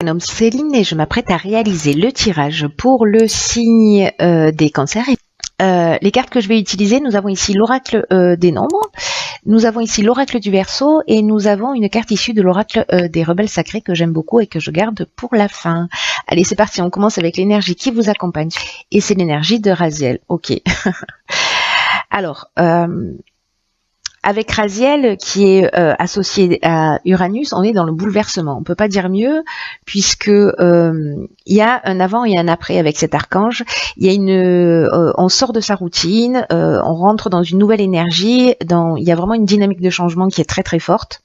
Je me nomme Céline et je m'apprête à réaliser le tirage pour le signe des cancers. Les cartes que je vais utiliser, nous avons ici l'oracle des nombres, nous avons ici l'oracle du Verseau et nous avons une carte issue de l'oracle des rebelles sacrés que j'aime beaucoup et que je garde pour la fin. Allez, c'est parti, on commence avec l'énergie qui vous accompagne et c'est l'énergie de Raziel. Ok. Alors, avec Raziel qui est associé à Uranus, on est dans le bouleversement. On peut pas dire mieux puisque il y a un avant et un après avec cet archange. Il y a on sort de sa routine, on rentre dans une nouvelle énergie. Il y a vraiment une dynamique de changement qui est très très forte.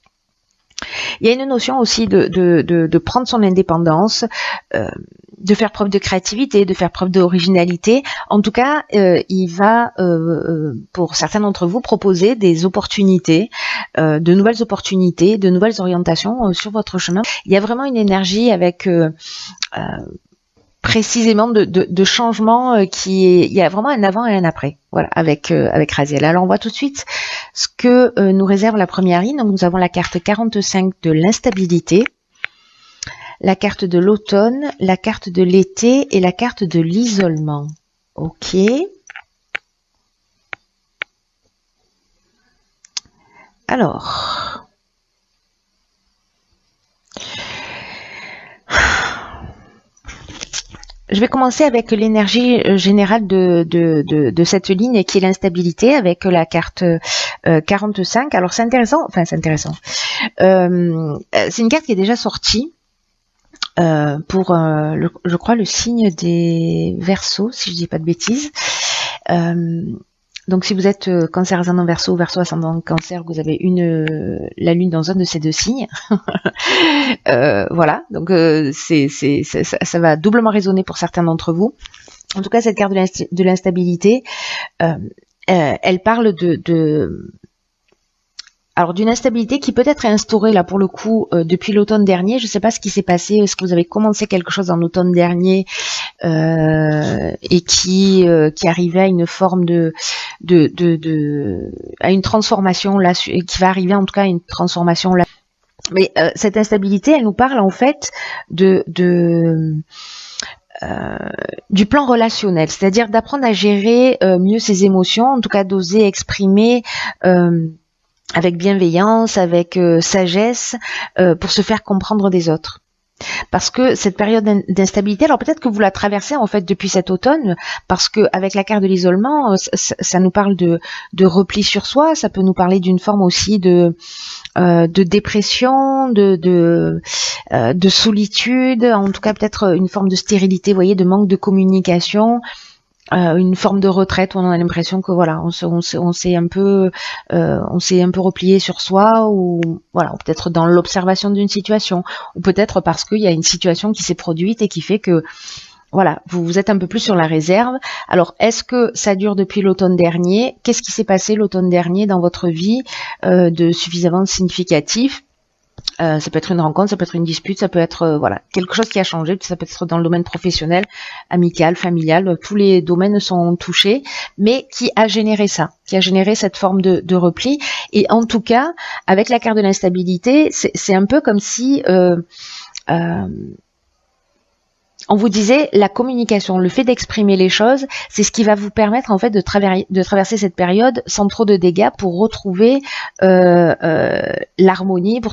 Il y a une notion aussi de prendre son indépendance, de faire preuve de créativité, de faire preuve d'originalité. En tout cas, il va, pour certains d'entre vous, proposer des opportunités, de nouvelles opportunités, de nouvelles orientations sur votre chemin. Il y a vraiment une énergie avec précisément de changement il y a vraiment un avant et un après. Voilà, avec Raziel. Alors on voit tout de suite ce que nous réserve la première ligne. Donc nous avons la carte 45 de l'instabilité, la carte de l'automne, la carte de l'été et la carte de l'isolement. Ok. Alors, je vais commencer avec l'énergie générale de cette ligne qui est l'instabilité avec la carte 45. Alors c'est intéressant, enfin c'est intéressant. C'est une carte qui est déjà sortie pour, je crois, le signe des Verseaux, si je dis pas de bêtises. Donc si vous êtes cancer ascendant Verseau, Verseau ascendant cancer, vous avez la lune dans un de ces deux signes. Voilà, donc ça va doublement résonner pour certains d'entre vous. En tout cas, cette carte de l'instabilité, elle parle alors d'une instabilité qui peut être instaurée là pour le coup depuis l'automne dernier. Je ne sais pas ce qui s'est passé. Est-ce que vous avez commencé quelque chose en automne dernier et qui arrivait à une forme à une transformation là, qui va arriver en tout cas à une transformation là. Mais cette instabilité, elle nous parle en fait du plan relationnel, c'est-à-dire d'apprendre à gérer mieux ses émotions, en tout cas d'oser exprimer avec bienveillance, avec sagesse, pour se faire comprendre des autres. Parce que cette période d'instabilité, alors peut-être que vous la traversez en fait depuis cet automne, parce que avec la carte de l'isolement, ça nous parle de repli sur soi, ça peut nous parler d'une forme aussi de dépression, de solitude, en tout cas peut-être une forme de stérilité, vous voyez, de manque de communication. Une forme de retraite où on a l'impression que voilà, on s'est un peu replié sur soi, ou voilà, ou peut-être dans l'observation d'une situation, ou peut-être parce qu'il y a une situation qui s'est produite et qui fait que voilà, vous êtes un peu plus sur la réserve. Alors, est-ce que ça dure depuis l'automne dernier? Qu'est-ce qui s'est passé l'automne dernier dans votre vie de suffisamment significatif? Ça peut être une rencontre, ça peut être une dispute, ça peut être voilà, quelque chose qui a changé, ça peut être dans le domaine professionnel, amical, familial, tous les domaines sont touchés, mais qui a généré ça, qui a généré cette forme de repli. Et en tout cas, avec la carte de l'instabilité, c'est un peu comme si on vous disait la communication, le fait d'exprimer les choses, c'est ce qui va vous permettre en fait de traverser cette période sans trop de dégâts pour retrouver l'harmonie, pour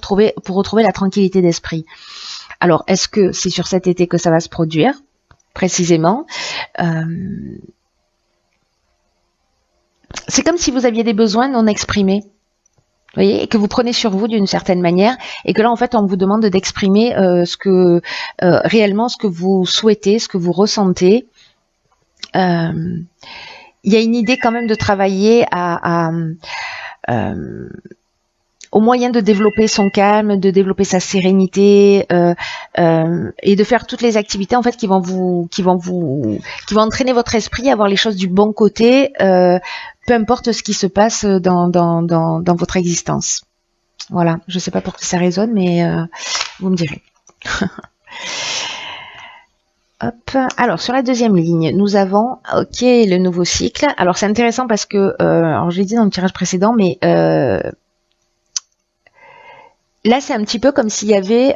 retrouver la tranquillité d'esprit. Alors, est-ce que c'est sur cet été que ça va se produire précisément? C'est comme si vous aviez des besoins non exprimés. Vous voyez, et que vous prenez sur vous d'une certaine manière, et que là en fait on vous demande d'exprimer réellement ce que vous souhaitez, ce que vous ressentez. Il y a une idée quand même de travailler au moyen de développer son calme, de développer sa sérénité et de faire toutes les activités en fait qui vont entraîner votre esprit à voir les choses du bon côté. Peu importe ce qui se passe dans votre existence. Voilà, je ne sais pas pour qui ça résonne, mais vous me direz. Hop. Alors, sur la deuxième ligne, nous avons le nouveau cycle. Alors, c'est intéressant parce que, alors je l'ai dit dans le tirage précédent, mais là, c'est un petit peu comme s'il y avait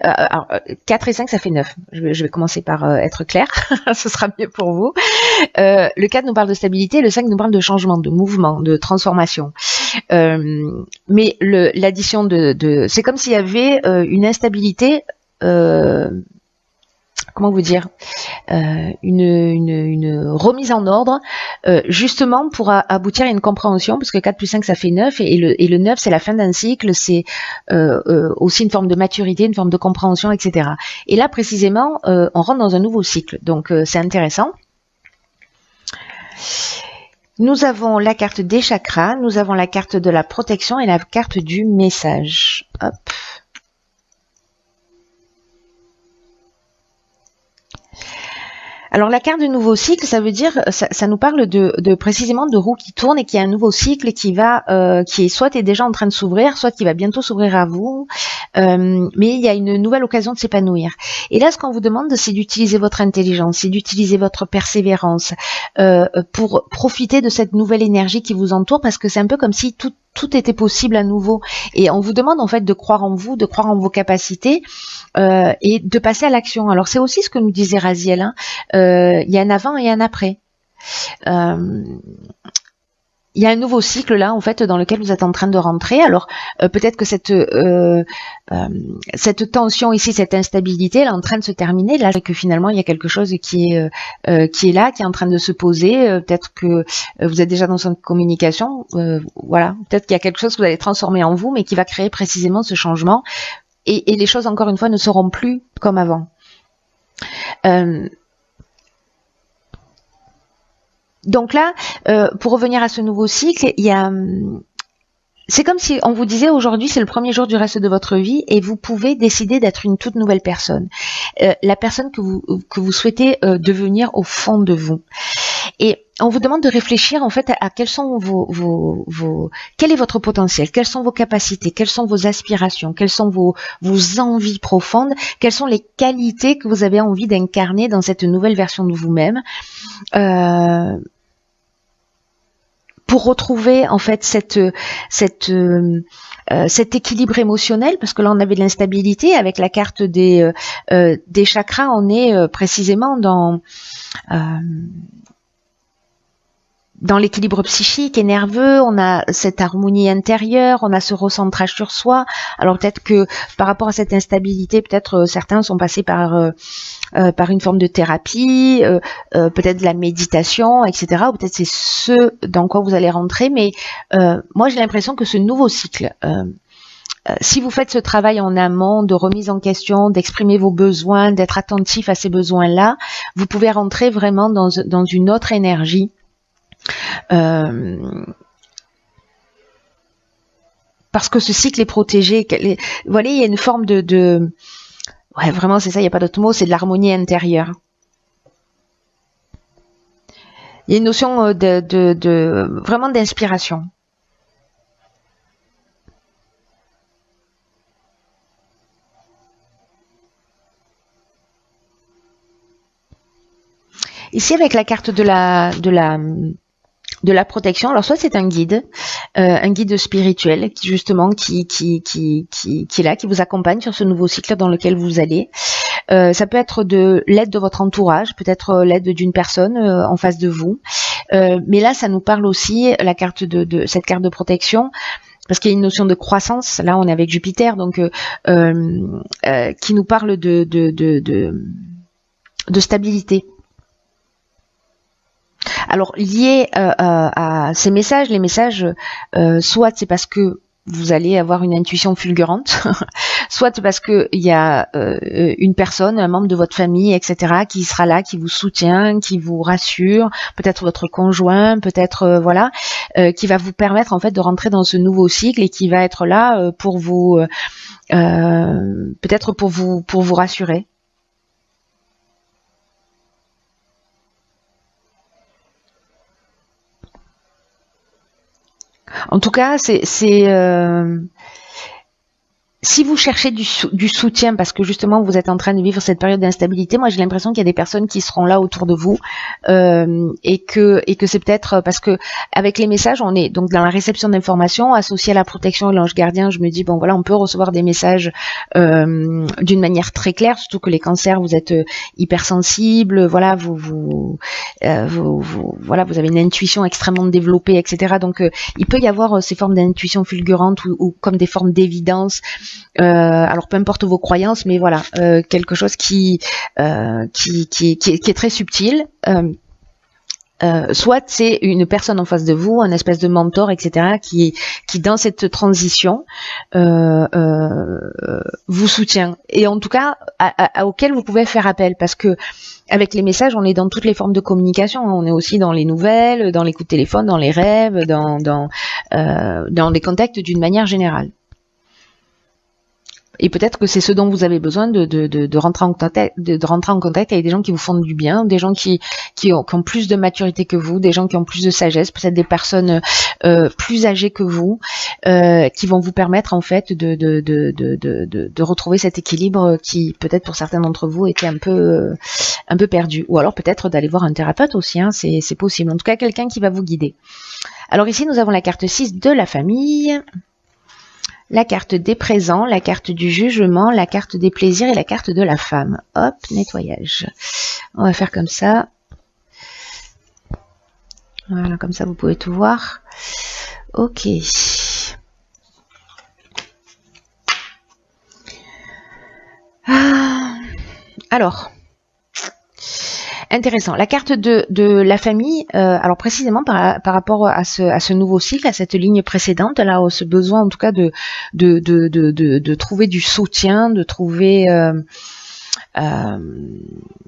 4 et 5, ça fait 9. Je vais commencer par être clair, ce sera mieux pour vous. Le 4 nous parle de stabilité, le 5 nous parle de changement, de mouvement, de transformation. Mais l'addition c'est comme s'il y avait une instabilité, comment vous dire, une remise en ordre, justement pour aboutir à une compréhension, parce que 4 plus 5 ça fait 9, et le 9 c'est la fin d'un cycle, c'est aussi une forme de maturité, une forme de compréhension, etc. Et là précisément, on rentre dans un nouveau cycle, donc c'est intéressant. Nous avons la carte des chakras, nous avons la carte de la protection et la carte du message. Hop. Alors la carte de nouveau cycle, ça veut dire, ça nous parle de précisément de roues qui tournent et qu'il y a un nouveau cycle qui est soit est déjà en train de s'ouvrir, soit qui va bientôt s'ouvrir à vous, mais il y a une nouvelle occasion de s'épanouir. Et là, ce qu'on vous demande, c'est d'utiliser votre intelligence, c'est d'utiliser votre persévérance pour profiter de cette nouvelle énergie qui vous entoure, parce que c'est un peu comme si tout était possible à nouveau. Et on vous demande en fait de croire en vous, de croire en vos capacités et de passer à l'action. Alors c'est aussi ce que nous disait Raziel, hein. Il y a un avant et un après. Il y a un nouveau cycle là en fait dans lequel vous êtes en train de rentrer. Alors peut-être que cette tension ici, cette instabilité, elle est en train de se terminer. Là, que finalement il y a quelque chose qui est là, qui est en train de se poser. Peut-être que vous êtes déjà dans une communication. Voilà, peut-être qu'il y a quelque chose que vous allez transformer en vous, mais qui va créer précisément ce changement. Et les choses encore une fois ne seront plus comme avant. Donc là, pour revenir à ce nouveau cycle, c'est comme si on vous disait aujourd'hui c'est le premier jour du reste de votre vie et vous pouvez décider d'être une toute nouvelle personne, la personne que vous souhaitez devenir au fond de vous. Et on vous demande de réfléchir en fait à quels sont quel est votre potentiel, quelles sont vos capacités, quelles sont vos aspirations, quelles sont vos envies profondes, quelles sont les qualités que vous avez envie d'incarner dans cette nouvelle version de vous-même. Pour retrouver en fait cet équilibre émotionnel, parce que là on avait de l'instabilité avec la carte des chakras, on est précisément dans l'équilibre psychique et nerveux, on a cette harmonie intérieure, on a ce recentrage sur soi. Alors peut-être que par rapport à cette instabilité, peut-être certains sont passés par une forme de thérapie, peut-être de la méditation, etc. Ou peut-être c'est ce dans quoi vous allez rentrer. Mais moi j'ai l'impression que ce nouveau cycle, si vous faites ce travail en amont de remise en question, d'exprimer vos besoins, d'être attentif à ces besoins-là, vous pouvez rentrer vraiment dans une autre énergie. Parce que ce cycle est protégé. Vous voyez, il y a une forme ouais, vraiment, c'est ça, il n'y a pas d'autre mot, c'est de l'harmonie intérieure. Il y a une notion vraiment d'inspiration. Ici, avec la carte de la protection, alors soit c'est un guide spirituel qui justement qui est là, qui vous accompagne sur ce nouveau cycle dans lequel vous allez. Ça peut être de l'aide de votre entourage, peut-être l'aide d'une personne en face de vous. Mais là, ça nous parle aussi la carte de cette carte de protection. Parce qu'il y a une notion de croissance. Là, on est avec Jupiter, donc qui nous parle de stabilité. Alors lié à ces messages, les messages, soit c'est parce que vous allez avoir une intuition fulgurante, soit c'est parce que il y a une personne, un membre de votre famille, etc., qui sera là, qui vous soutient, qui vous rassure, peut-être votre conjoint, peut-être voilà, qui va vous permettre en fait de rentrer dans ce nouveau cycle et qui va être là pour vous, peut-être pour vous rassurer. En tout cas, c'est si vous cherchez du soutien parce que justement vous êtes en train de vivre cette période d'instabilité, moi j'ai l'impression qu'il y a des personnes qui seront là autour de vous et que c'est peut-être parce que avec les messages, on est donc dans la réception d'informations associée à la protection et l'ange gardien. Je me dis bon voilà, on peut recevoir des messages d'une manière très claire, surtout que les cancers, vous êtes hypersensibles, voilà, voilà, vous avez une intuition extrêmement développée, etc. Donc il peut y avoir ces formes d'intuition fulgurante ou comme des formes d'évidence. Alors peu importe vos croyances, mais voilà, quelque chose qui est très subtil. Soit c'est une personne en face de vous, un espèce de mentor, etc., qui dans cette transition vous soutient, et en tout cas auquel vous pouvez faire appel, parce que avec les messages, on est dans toutes les formes de communication. On est aussi dans les nouvelles, dans les coups de téléphone, dans les rêves, dans les contacts d'une manière générale. Et peut-être que c'est ce dont vous avez besoin de rentrer en contact avec des gens qui vous font du bien, des gens qui ont plus de maturité que vous, des gens qui ont plus de sagesse, peut-être des personnes plus âgées que vous, qui vont vous permettre en fait de retrouver cet équilibre qui peut-être pour certains d'entre vous était un peu perdu. Ou alors peut-être d'aller voir un thérapeute aussi, hein, c'est possible. En tout cas, quelqu'un qui va vous guider. Alors ici, nous avons la carte 6 de la famille, la carte des présents, la carte du jugement, la carte des plaisirs et la carte de la femme. Hop, nettoyage. On va faire comme ça. Voilà, comme ça vous pouvez tout voir. Ok. Alors, intéressant. La carte de la famille, alors précisément par rapport à ce nouveau cycle, à cette ligne précédente, là, ce besoin en tout cas de trouver du soutien, de trouver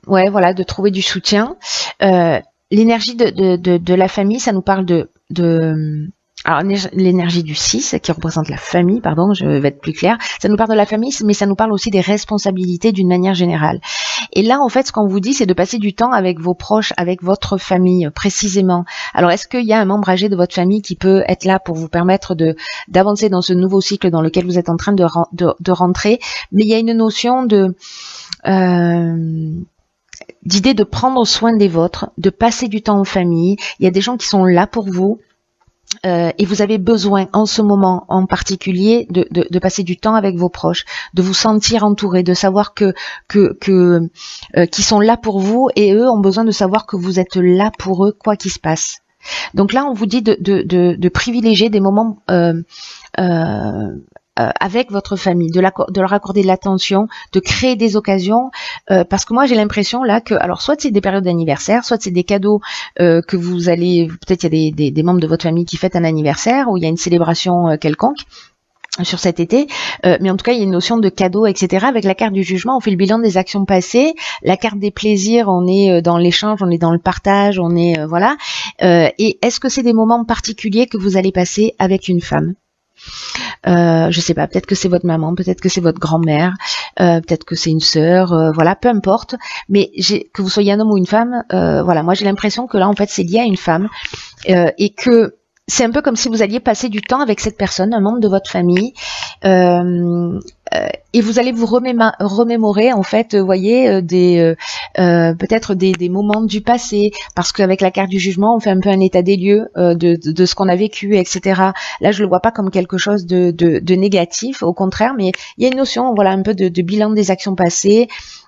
ouais, voilà, de trouver du soutien. L'énergie de la famille, ça nous parle alors l'énergie du 6 qui représente la famille, pardon, je vais être plus claire, ça nous parle de la famille, mais ça nous parle aussi des responsabilités d'une manière générale. Et là, en fait, ce qu'on vous dit, c'est de passer du temps avec vos proches, avec votre famille, précisément. Alors, est-ce qu'il y a un membre âgé de votre famille qui peut être là pour vous permettre d'avancer dans ce nouveau cycle dans lequel vous êtes en train de rentrer? Mais il y a une notion d'idée de prendre soin des vôtres, de passer du temps en famille. Il y a des gens qui sont là pour vous. Et vous avez besoin en ce moment en particulier de passer du temps avec vos proches, de vous sentir entouré, de savoir qu'ils sont là pour vous, et eux ont besoin de savoir que vous êtes là pour eux quoi qu'il se passe. Donc là, on vous dit de privilégier des moments avec votre famille, de leur accorder de l'attention, de créer des occasions, parce que moi j'ai l'impression là que, alors soit c'est des périodes d'anniversaire, soit c'est des cadeaux que vous allez, peut-être il y a des membres de votre famille qui fêtent un anniversaire ou il y a une célébration quelconque sur cet été, mais en tout cas il y a une notion de cadeau, etc. Avec la carte du jugement, on fait le bilan des actions passées. La carte des plaisirs, on est dans l'échange, on est dans le partage, on est voilà. Et est-ce que c'est des moments particuliers que vous allez passer avec une femme? Je sais pas, peut-être que c'est votre maman, peut-être que c'est votre grand-mère, peut-être que c'est une sœur, voilà, peu importe. Mais que vous soyez un homme ou une femme, voilà, moi j'ai l'impression que là en fait c'est lié à une femme et que c'est un peu comme si vous alliez passer du temps avec cette personne, un membre de votre famille, et vous allez vous remémorer en fait, vous voyez, peut-être des moments du passé, parce qu'avec la carte du jugement, on fait un peu un état des lieux de ce qu'on a vécu, etc. Là, je le vois pas comme quelque chose de négatif, au contraire, mais il y a une notion, voilà, un peu de bilan des actions passées,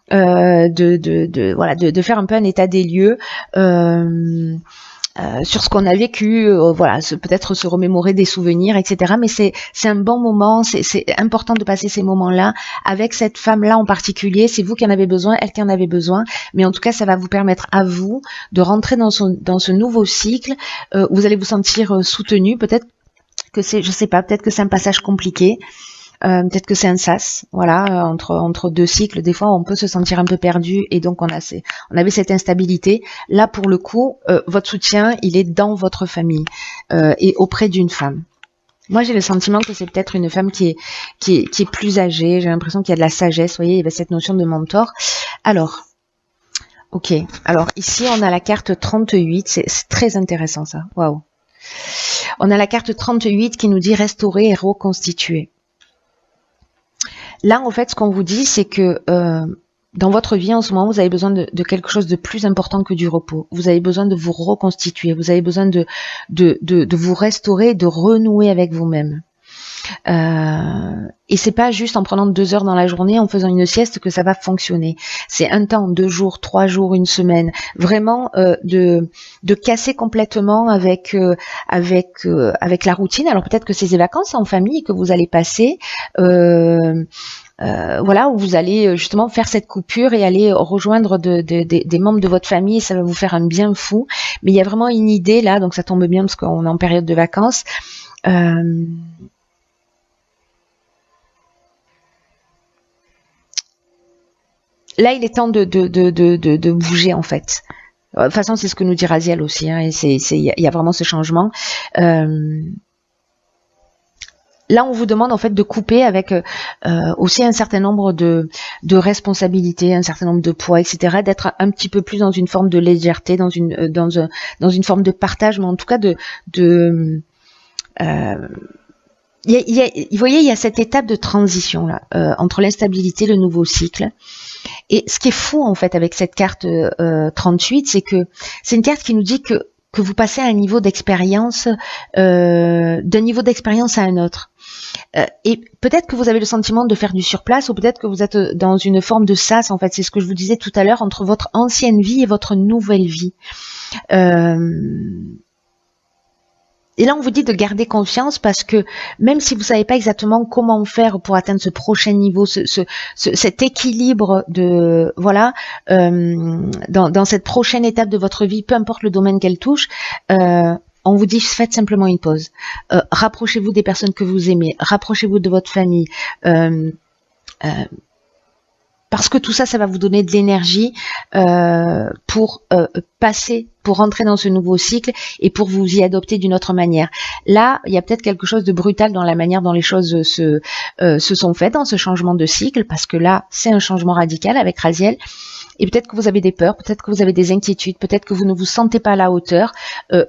voilà, de faire un peu un état des lieux. Sur ce qu'on a vécu, voilà, peut-être se remémorer des souvenirs, etc. Mais c'est un bon moment, c'est important de passer ces moments-là avec cette femme-là en particulier. C'est vous qui en avez besoin, elle qui en avait besoin. Mais en tout cas, ça va vous permettre à vous de rentrer dans ce nouveau cycle où vous allez vous sentir soutenu. Peut-être que c'est, je sais pas, peut-être que c'est un passage compliqué. Peut-être que c'est un sas, voilà, entre deux cycles, des fois on peut se sentir un peu perdu et donc on avait cette instabilité. Là pour le coup, votre soutien il est dans votre famille et auprès d'une femme. Moi j'ai le sentiment que c'est peut-être une femme qui est plus âgée, j'ai l'impression qu'il y a de la sagesse, vous voyez, il y avait cette notion de mentor. Alors, ok, alors ici on a la carte 38, c'est très intéressant ça, waouh. On a la carte 38 qui nous dit restaurer et reconstituer. Là, en fait, ce qu'on vous dit, c'est que dans votre vie en ce moment, vous avez besoin de quelque chose de plus important que du repos. Vous avez besoin de vous reconstituer. Vous avez besoin de vous restaurer, de renouer avec vous-même. Et c'est pas juste en prenant 2 heures dans la journée, en faisant une sieste que ça va fonctionner. C'est un temps, 2 jours, 3 jours, une semaine, vraiment de casser complètement avec la routine. Alors peut-être que c'est des vacances en famille que vous allez passer. Voilà, où vous allez justement faire cette coupure et aller rejoindre des membres de votre famille, et ça va vous faire un bien fou. Mais il y a vraiment une idée là, donc ça tombe bien parce qu'on est en période de vacances. Là, il est temps de bouger en fait. De toute façon, c'est ce que nous dit Raziel aussi, hein, et il y a vraiment ce changement. Là, on vous demande en fait de couper avec aussi un certain nombre de responsabilités, un certain nombre de poids, etc. D'être un petit peu plus dans une forme de légèreté, dans une forme de partage, mais en tout cas vous voyez, il y a cette étape de transition là entre l'instabilité et le nouveau cycle. Et ce qui est fou en fait avec cette carte 38, c'est que c'est une carte qui nous dit que vous passez à un niveau d'expérience, d'un niveau d'expérience à un autre. Et peut-être que vous avez le sentiment de faire du surplace, ou peut-être que vous êtes dans une forme de sas, en fait, c'est ce que je vous disais tout à l'heure, entre votre ancienne vie et votre nouvelle vie. Et là, on vous dit de garder confiance parce que même si vous savez pas exactement comment faire pour atteindre ce prochain niveau, cet équilibre de voilà, dans cette prochaine étape de votre vie, peu importe le domaine qu'elle touche, on vous dit faites simplement une pause. Rapprochez-vous des personnes que vous aimez, rapprochez-vous de votre famille. Parce que tout ça, ça va vous donner de l'énergie pour rentrer dans ce nouveau cycle et pour vous y adopter d'une autre manière. Là, il y a peut-être quelque chose de brutal dans la manière dont les choses se sont faites dans ce changement de cycle, parce que là, c'est un changement radical avec Raziel. Et peut-être que vous avez des peurs, peut-être que vous avez des inquiétudes, peut-être que vous ne vous sentez pas à la hauteur.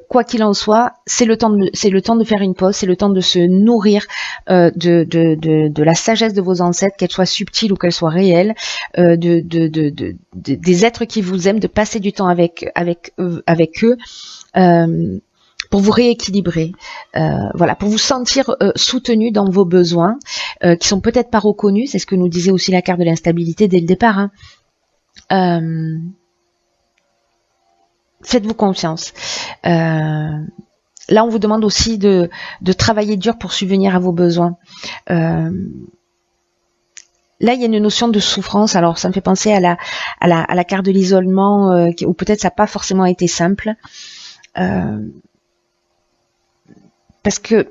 Quoi qu'il en soit, c'est le temps de faire une pause, c'est le temps de se nourrir de la sagesse de vos ancêtres, qu'elle soit subtile ou qu'elle soit réelle, des êtres qui vous aiment, de passer du temps avec eux. Pour vous rééquilibrer, voilà, pour vous sentir soutenu dans vos besoins, qui sont peut-être pas reconnus. C'est ce que nous disait aussi la carte de l'instabilité dès le départ. Hein. Faites-vous confiance. Là, on vous demande aussi de travailler dur pour subvenir à vos besoins. Là, il y a une notion de souffrance. Alors, ça me fait penser à la carte de l'isolement, où peut-être ça n'a pas forcément été simple. Parce que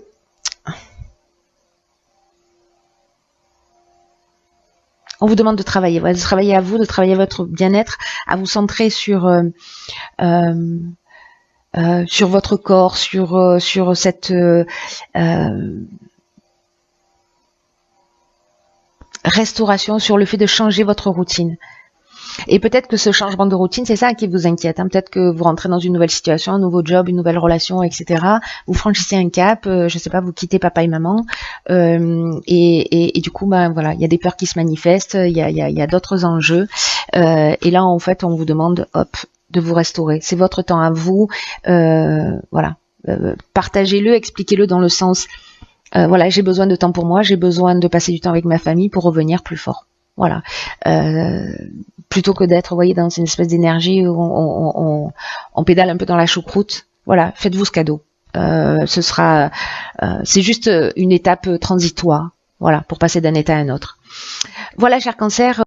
on vous demande de travailler, voilà, de travailler à vous, de travailler à votre bien-être, à vous centrer sur votre corps, sur cette restauration, sur le fait de changer votre routine. Et peut-être que ce changement de routine, c'est ça qui vous inquiète. Hein. Peut-être que vous rentrez dans une nouvelle situation, un nouveau job, une nouvelle relation, etc. Vous franchissez un cap, je sais pas, vous quittez papa et maman, et du coup, ben voilà, il y a des peurs qui se manifestent, il y a d'autres enjeux, et là, en fait, on vous demande, hop, de vous restaurer. C'est votre temps à vous, voilà, partagez-le, expliquez-le dans le sens, voilà, j'ai besoin de temps pour moi, j'ai besoin de passer du temps avec ma famille pour revenir plus fort. Voilà, plutôt que d'être, vous voyez, dans une espèce d'énergie où on pédale un peu dans la choucroute. Voilà, faites-vous ce cadeau. C'est juste une étape transitoire, voilà, pour passer d'un état à un autre. Voilà, cher Cancer.